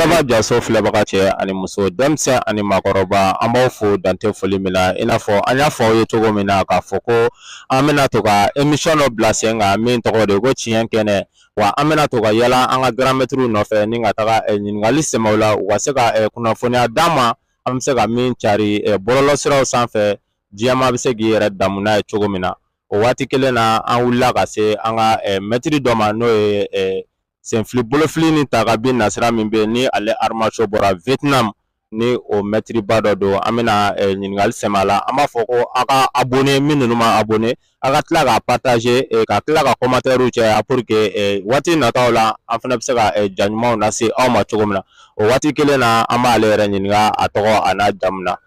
Maraba Jaso filɛbaga cɛ ani muso denmisɛn ani maakɔrɔba an b'aw fo dante foli min na i n'a fɔ an y'a fɔ aw ye cogo min na k'a fɔ ko an bɛna to ka émission dɔ bila sen kan min tɔgɔ de ko tiɲɛ kɛnɛ wa an bɛna to ka yala an ka granmɛtiriw nɔfɛ ni ka taga ɲininkali sɛmɛw la u ka se ka kunnafoniya d'an ma an bɛ se ka min cari bɔlɔlɔsiraw sanfɛ diɲɛma bɛ se k'i yɛrɛ damu n'a ye cogo min na o waati kelen na an wulila ka se an ka mɛtiri dɔ ma n'o ye senfili bolofili ni ta ka bin nasira min bɛ ni ale armacho bɔra Vietnam ni o mɛtiriba dɔ don an bɛna ɲininkali sɛmɛ a la an b'a fɔ ko a ka abonné min ninnu ma abonné a ka tila ka partager ka tila ka commentaire caya pour que waati nataw la an fana bɛ se ka jaɲumanw lase aw ma cogo min na o waati kelen na an b'ale yɛrɛ ɲininka a tɔgɔ a n'a jamu na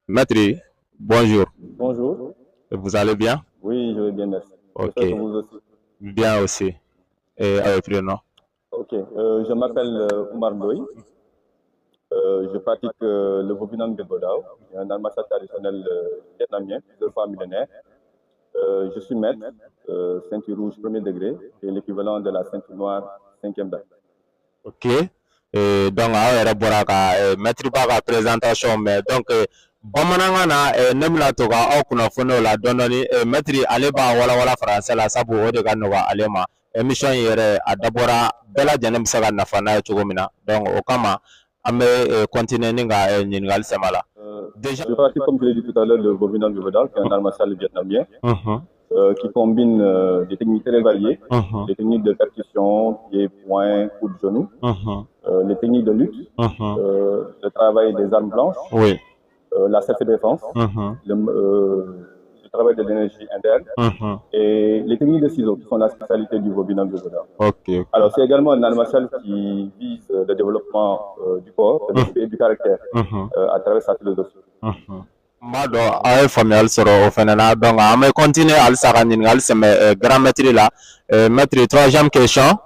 maître bonjour. Bonjour. Vous allez bien? Oui, je vais bien, merci. Ok. Vous aussi. Bien aussi. Et avec prénom? Ok, je m'appelle Oumar Ndoye. Je pratique le Bobinam de Godao, un art martial traditionnel vietnamien, plusieurs fois millénaire. Je suis maître, ceinture rouge premier degré, et l'équivalent de la ceinture noire 5e date. Ok. Donc, aw yɛrɛ bɔra ka maître ba ka présentation mais donc bamanankan na ne bɛna to ka aw kunnafoni o la dɔɔni dɔɔni maître ale b'a walawala français la sabu o de ka nɔgɔ ale ma émission in yɛrɛ a dabɔra bɛɛ lajɛlen bɛ se ka nafa n'a ye cogo min na donc o kama an bɛ continuer ni ka ɲininkali sɛmɛ la. Déjà, je pratique comme je l'ai dit tout à l'heure le Bobinam de Godao, qui est un art martial vietnamien. Qui combine des techniques très variées, des techniques de percussion, pieds, poings, coups de genoux, les techniques de lutte, le travail des armes blanches, oui. La self-défense, le travail de l'énergie interne et les techniques de ciseaux qui sont la spécialité du Bobinam de Godao. Okay. Alors c'est également un art martial qui vise le développement du corps et du caractère à travers sa philosophie. M'a dɔn aw ye faamuyali sɔrɔ o fana na donc an bɛ continuer halisa ka ɲininkali sɛmɛ grand maître la maître troisième question.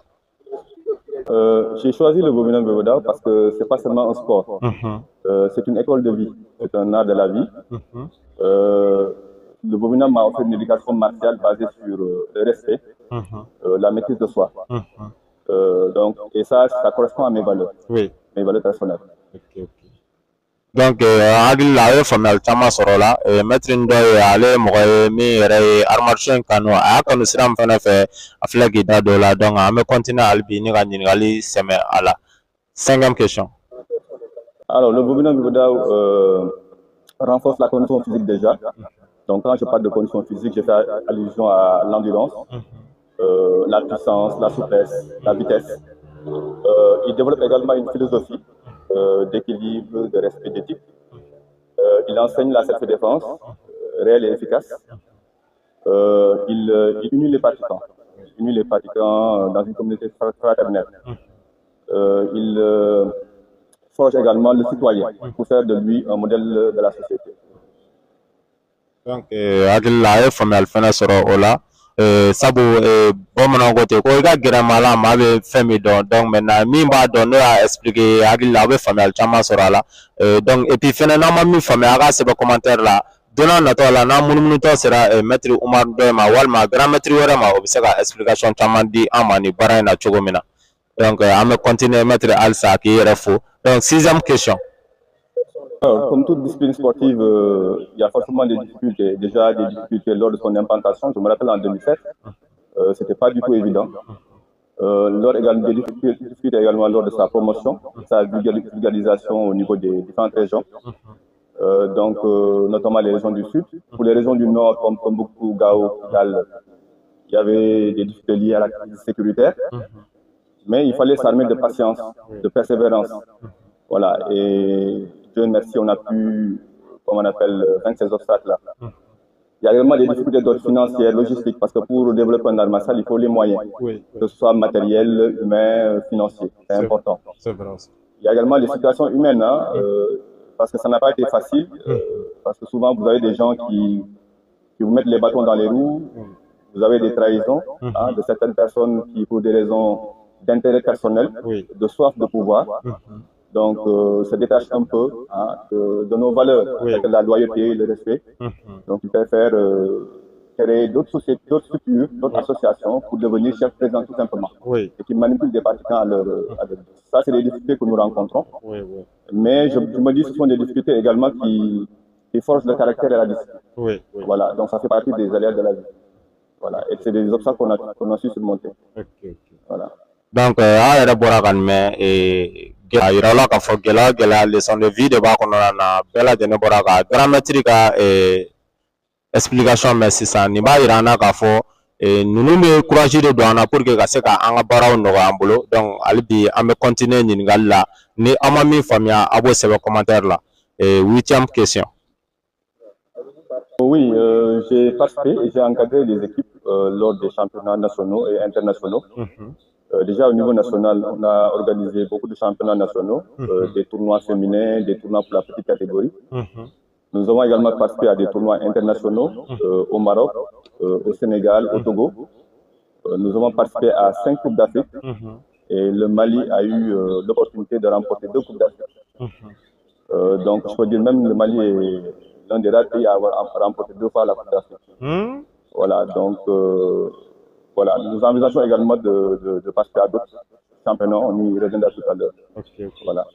J'ai choisi le Bobinam de Godao parce que c'est pas seulement un sport, c'est une école de vie, c'est un art de la vie. Le Bobinam m'a offert une éducation martiale basée sur le respect, la maîtrise de soi. Donc, et ça correspond à mes valeurs, mes valeurs personnelles. Okay. Donc hakili la a ye faamuyali caman sɔrɔ la maître dɔ ye ale mɔgɔ ye min yɛrɛ ye art martial in kanu a y'a kanu sira min fana fɛ a filɛ k'i da don o la donc an bɛ continuer hali bi ni ka ɲininkali sɛmɛ a la. Cinquième question. Alors le Bobinam de Godao renforce la condition physique déjà. Donc quand je parle de condition physique, je fais allusion à l'endurance, la puissance, la souplesse, la vitesse. Il développe également une philosophie d'équilibre, de respect, d'éthique. Il enseigne la self-défense réelle et efficace. Il unit les pratiquants dans une communauté fraternelle. Il forge également le citoyen pour faire de lui un modèle de la société. Donc hakili la a ye faamuyali fana sɔrɔ o la sabu bamananw ko ten ko i ka gɛrɛ maa la maa bɛ fɛn min dɔn donc maintenant min b'a dɔn n'o y'a expliquer hakili la a bɛ faamuyali caman sɔrɔ a la donc et puis fɛnɛ n'an ma min faamuya a k'a sɛbɛn commentaire la don n'a nataw la n'an munumunutɔ sera maître Oumar Ndoye ma walima grand maître wɛrɛ ma o bɛ se ka explication caman di an ma nin baara in na cogo min na donc an bɛ continuer maître halisa k'i yɛrɛ fo donc sixième question. Alors, comme toute discipline sportive, il y a forcément des difficultés. Déjà des difficultés lors de son implantation. Je me rappelle en 2007, c'était pas du tout évident. Des difficultés également lors de sa promotion, sa vulgarisation au niveau des différentes régions. Donc, notamment les régions du Sud. Pour les régions du Nord, comme beaucoup Gao, il y avait des difficultés liées à la crise sécuritaire. Mais il fallait s'armer de patience, de persévérance. Voilà, et Dieu merci, on a pu, comme on appelle, vaincre ces obstacles-là. Il y a également des difficultés d'ordre financier, logistique, parce que pour développer un art martial, il faut les moyens, que ce soit matériel, humain, financier. C'est important. Il y a également des situations humaines, parce que ça n'a pas été facile, parce que souvent vous avez des gens qui vous mettent les bâtons dans les roues, vous avez des trahisons de certaines personnes qui, pour des raisons d'intérêt personnel, de soif de pouvoir, donc se détachent un peu de nos valeurs, la loyauté, le respect. Donc ils préfèrent créer d'autres sociétés, d'autres structures, d'autres associations pour devenir chef président tout simplement. Oui. Et qui manipulent des pratiquants à leur Ça, c'est des difficultés que nous rencontrons. Oui, oui. Mais je me dis que ce sont des difficultés également qui forcent le caractère et la discipline. Oui, oui. Voilà, donc ça fait partie des aléas de la vie. Voilà, et c'est des obstacles qu'on a su surmonter. Okay. Voilà. Donc, a yɛrɛ bɔra kan mɛn a yira la k'a fɔ gɛlɛya leçon de vie de b'a kɔnɔna na bɛɛ lajɛlen bɔra ka grand maître ka explication mɛn sisan nin b'a yira an na k'a fɔ ninnu bɛ courage de don an na pour que ka se ka an ka baaraw nɔgɔya an bolo donc hali bi an bɛ continuer ɲininkali la ni an ma min faamuya a b'o sɛbɛn commentaire la 8e question. Oui, j'ai participé et j'ai encadré les équipes lors des championnats nationaux et internationaux. Déjà au niveau national, on a organisé beaucoup de championnats nationaux, des tournois féminins, des tournois pour la petite catégorie. Nous avons également participé à des tournois internationaux au Maroc, au Sénégal, au Togo. Nous avons participé à 5 Coupes d'Afrique et le Mali a eu l'opportunité de remporter 2 Coupes d'Afrique. Donc je peux dire même le Mali est l'un des rares pays à avoir remporté 2 fois la Coupe d'Afrique. Voilà, donc voilà, nous envisageons également de participer à d'autres championnats, on y reviendra tout à l'heure. Okay. Voilà.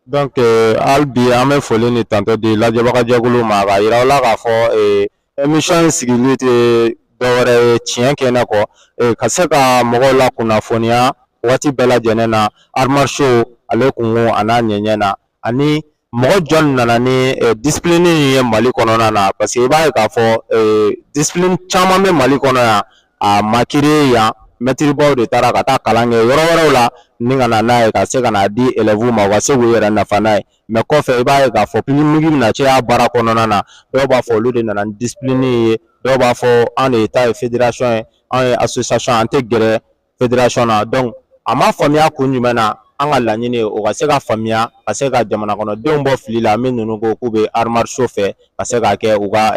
Donc, Albi, an bɛ foli ni tanto di lajɛbagajɛkulu ma ka yira la k'a fɔ émission sigili tɛ dɔwɛrɛ ye tiɲɛ kɛnɛ kɔ ka se ka mɔgɔw la kunnafoniya waati bɛɛ lajɛlen na Armand Show ale kungo a n'a ɲɛɲɛ na ani mɔgɔ jɔn nana ni discipline ye Mali kɔnɔna na parce que i b'a ye k'a fɔ discipline caman bɛ Mali kɔnɔ yan a ma créer yan mɛtiribaw de taara ka taa kalan kɛ yɔrɔ wɛrɛw la ni ka na n'a ye ka se ka n'a di élèves ma u ka se k'u yɛrɛ nafa n'a ye mais kɔfɛ i b'a ye k'a fɔ pilimigi bɛna caya baara kɔnɔna na dɔw b'a fɔ olu de nana ni discipline ye dɔw b'a fɔ an de ta ye fédération ye an ye association an tɛ gɛrɛ fédération na donc a ma faamuya kun jumɛn na an ka laɲini ye o ka se ka faamuya ka se ka jamana kɔnɔdenw bɔ fili la min ninnu ko k'u bɛ art martiaux fɛ ka se k'a kɛ u ka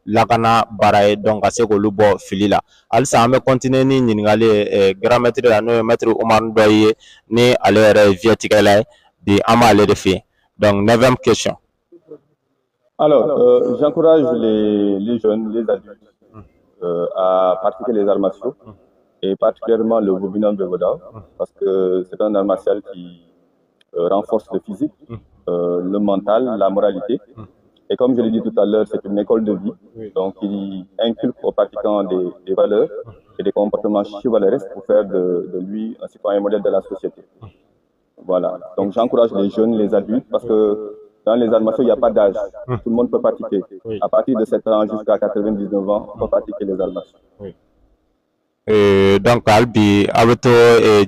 lakana baara ye donc ka se k'olu bɔ fili la halisa an bɛ continuer ni ɲininkali ye grand maître la n'o ye maître Umaru dɔ ye ni ale yɛrɛ ye vieux-tigɛla ye bi an b'ale de fɛ yen donc 9e question. Alors j'encourage les jeunes, les adultes à pratiquer les arts martiaux et particulièrement le Bobinam Bevoda parce que c'est un art martial qui renforce le physique, le mental, la moralité. Et comme je l'ai dit tout à l'heure, c'est une école de vie, donc il inculque aux pratiquants des valeurs et des comportements chevaleresques pour faire de lui un citoyen modèle de la société. Voilà, donc j'encourage les jeunes, les adultes, parce que dans les arts martiaux, il n'y a pas d'âge, tout le monde peut pratiquer. À partir de 7 ans jusqu'à 99 ans, on peut pratiquer les arts martiaux. Donc Albi a bɛ to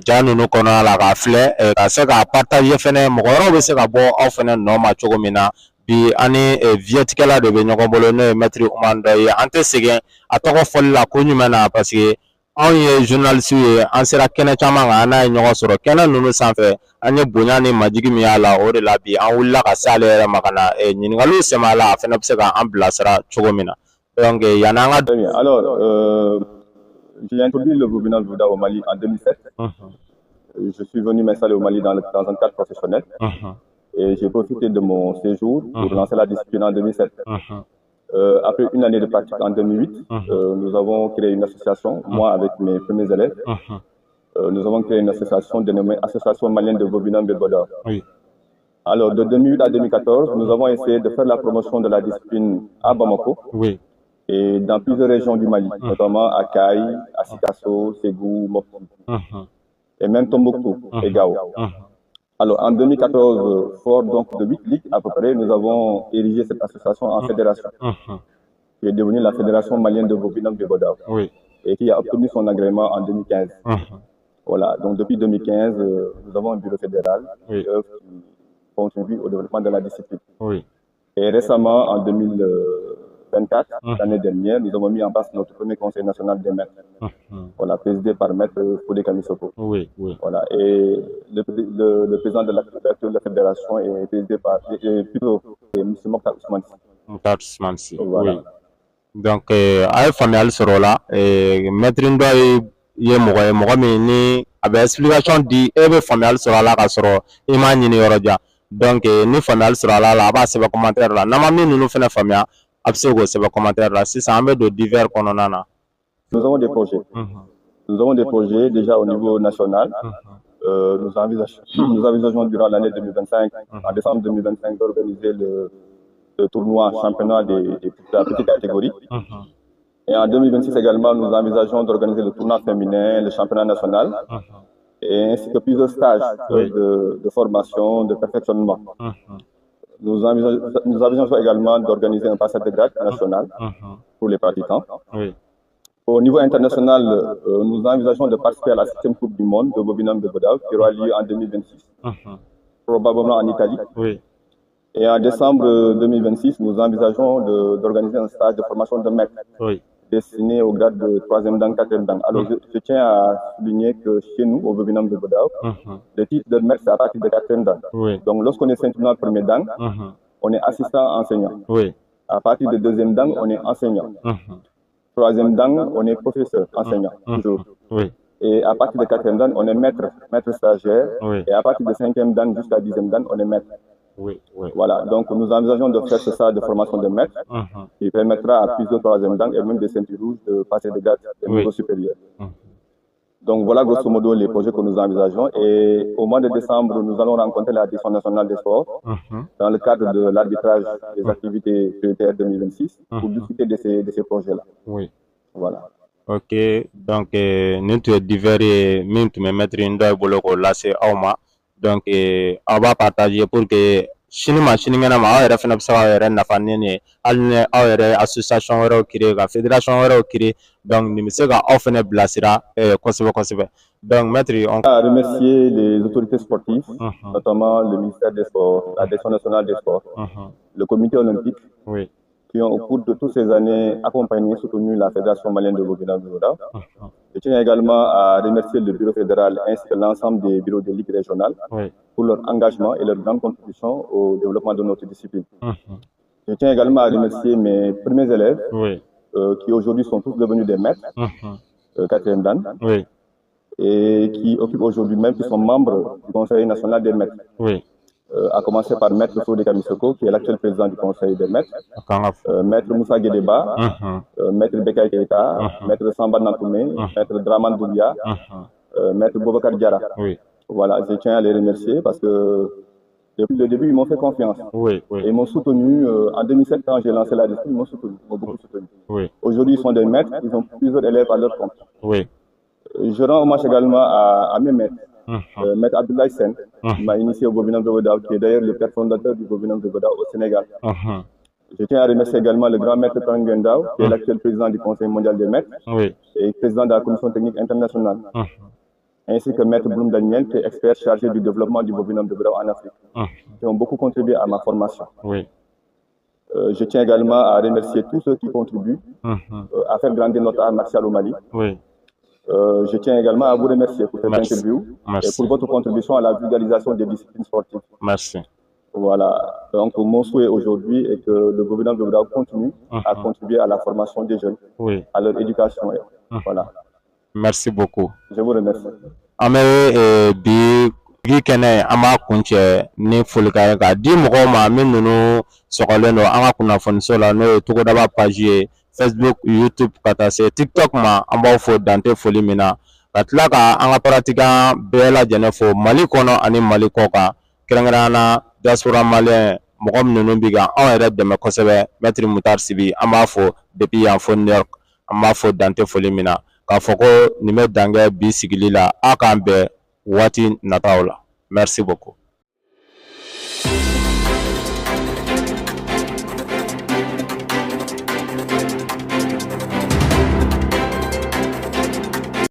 ja ninnu kɔnɔna la k'a filɛ ka se ka partage fɛnɛ mɔgɔ wɛrɛw bɛ se ka bɔ aw fɛnɛ nɔ ma cogo min na bi ani vieux-tigɛla de bɛ ɲɔgɔn bolo n'o ye maître Umaru dɔ ye an tɛ sɛgɛn a tɔgɔ fɔli la ko jumɛn na parce que anw ye journaliste ye an sera kɛnɛ caman kan an n'a ye ɲɔgɔn sɔrɔ kɛnɛ ninnu sanfɛ an ye bonya ni majigi min y'a la o de la bi an wulila ka se ale yɛrɛ ma ka na ɲininkaliw sɛmɛ a la a fɛnɛ bɛ se k'an bilasira cogo min na donc yanni an ka. Alors j'ai introduit le Bobinam Bevoda au Mali en 2007. Je suis venu m'installer au Mali dans un cadre professionnel. Et j'ai profité de mon séjour pour lancer la discipline en 2007. Après une année de pratique en 2008, nous avons créé une association, moi avec mes premiers élèves. Nous avons créé une association dénommée Association malienne de Bobinam Bevoda. Alors de 2008 à 2014, nous avons essayé de faire la promotion de la discipline à Bamako. Et dans plusieurs régions du Mali, notamment à Kaï, à Sikasso, Ségou, Mopti, et même Tombouctou et Gao. Alors en 2014, fort donc de 8 ligues à peu près, nous avons érigé cette association en fédération, qui est devenue la Fédération malienne de Bobinam Bevoda, et qui a obtenu son agrément en 2015. Voilà, donc depuis 2015, nous avons un bureau fédéral qui contribue au développement de la discipline. Et récemment, en 2024, l'année dernière, nous avons mis en place notre premier conseil national des maîtres, voilà, présidé par maître Fodé Kamisoko. Voilà, et le président de la fédération est présidé par M. Mokhtar Ousmane. Voilà. Donc, a ye faamuyali sɔrɔ o la maître dɔ ye mɔgɔ ye mɔgɔ min ni a bɛ explication di e bɛ faamuyali sɔrɔ a la ka sɔrɔ i m'a ɲini yɔrɔ jan donc ni faamuyali sɔrɔ a la a b'a sɛbɛn commentaire la n'an ma min ninnu fɛnɛ faamuya a bɛ se k'o sɛbɛn commentaire la sisan an bɛ don divers kɔnɔna na. Nous avons des projets. Nous avons des projets déjà au niveau national. Nous envisageons durant l'année 2025, en décembre 2025, d'organiser le tournoi championnat de la petite catégorie. Et en 2026 également, nous envisageons d'organiser le tournoi féminin, le championnat national, et ainsi que plusieurs stages de formation, de perfectionnement. Nous envisageons également d'organiser un passage de grade national pour les pratiquants. Au niveau international, nous envisageons de participer à la 7e Coupe du Monde de Bobinam de Bodao qui aura lieu en 2026, probablement en Italie. Et en décembre 2026, nous envisageons d'organiser un stage de formation de maître destiné au grade de 3e dan, 4e dan. Alors, je tiens à souligner que chez nous, au Bobinam de Bodao, le titre de maître, c'est à partir de 4e dan. Donc, lorsqu'on est ceinture 1er dan, on est assistant enseignant. À partir de 2e dan, on est enseignant. 3e dan, on est professeur, enseignant, toujours. Et à partir de 4e dan, on est maître stagiaire. Et à partir de 5e dan jusqu'à 10e dan, on est maître. Voilà, donc nous envisageons de faire ça de formation de maître qui permettra à plusieurs 3e dan et même des ceintures rouges de passer des grades de niveau supérieur. Donc voilà grosso modo les projets que nous envisageons. Et au mois de décembre, nous allons rencontrer la Direction nationale des sports dans le cadre de l'arbitrage des activités prioritaires 2026 pour discuter de ces projets-là. Voilà. Ok, donc nous tu es divers et même tu me mettre une doigt pour là c'est Auma. Donc on va partager pour que sini ma aw yɛrɛ fana bɛ se k'aw yɛrɛ nafa ni nin ye hali ni aw yɛrɛ association wɛrɛw créer ka fédération wɛrɛw créer donc nin bɛ se ka aw fana bilasira kosɛbɛ. Donc maître on a remercier les autorités sportives, notamment le ministère des Sports, la Direction nationale des sports, le comité olympique, qui ont au cours de toutes ces années accompagné, soutenu la Fédération malienne de Bobinam de Bodao. Je tiens également à remercier le bureau fédéral ainsi que l'ensemble des bureaux de ligue régionale pour leur engagement et leur grande contribution au développement de notre discipline. Je tiens également à remercier mes premiers élèves qui aujourd'hui sont tous devenus des maîtres, 4e dan, et qui occupent aujourd'hui même, qui sont membres du Conseil national des maîtres. À commencer par Maître Fodé Kamisoko, qui est l'actuel président du Conseil des maîtres, Maître Moussa Guédeba, Maître Bekay Keita, Maître Samba Nantoumé, Maître Draman Doulia, Maître Bobakar Diara. Voilà, je tiens à les remercier parce que depuis le début, ils m'ont fait confiance. Et ils m'ont soutenu. En 2007, quand j'ai lancé la discipline, ils m'ont soutenu, beaucoup soutenu. Aujourd'hui, ils sont des maîtres, ils ont plusieurs élèves à leur compte. Je rends hommage également à mes maîtres. Maître Abdoulaye Sen, qui m'a initié au Bobinam de Bodao, qui est d'ailleurs le père fondateur du Bobinam de Bodao au Sénégal. Je tiens à remercier également le grand maître Tanguendao, qui est l'actuel président du Conseil mondial des maîtres et président de la Commission technique internationale. Ainsi que maître Bloum Daniel, qui est expert chargé du développement du Bobinam de Bodao en Afrique, qui ont beaucoup contribué à ma formation. Je tiens également à remercier tous ceux qui contribuent à faire grandir notre art martial au Mali. Je tiens également à vous remercier pour cette interview et pour votre contribution à la vulgarisation des disciplines sportives. Merci. Voilà, donc mon souhait aujourd'hui est que le Bobinam de Bodao continue à contribuer à la formation des jeunes, à leur éducation. Voilà. Merci beaucoup. Je vous remercie. Bi kɛnɛ an b'a kuncɛ ni folikan ye k'a di mɔgɔw ma min ninnu sɔgɔlen don an ka kunnafoniso la n'o ye Togodaba page ye Facebook, YouTube ka taa se TikTok ma an b'aw fo dante foli min na ka tila ka an ka pratiquant bɛɛ lajɛlen fo Mali kɔnɔ ani Mali kɔ kan kɛrɛnkɛrɛnnenya na diaspora malien mɔgɔ minnu bi ka anw yɛrɛ dɛmɛ kosɛbɛ Maître Mutar Sibi an b'a fo depuis yan fo New York an b'a fo dante foli min na k'a fɔ ko nin bɛ dan kɛ bi sigili la aw k'an bɛn waati nataw la. Merci beaucoup.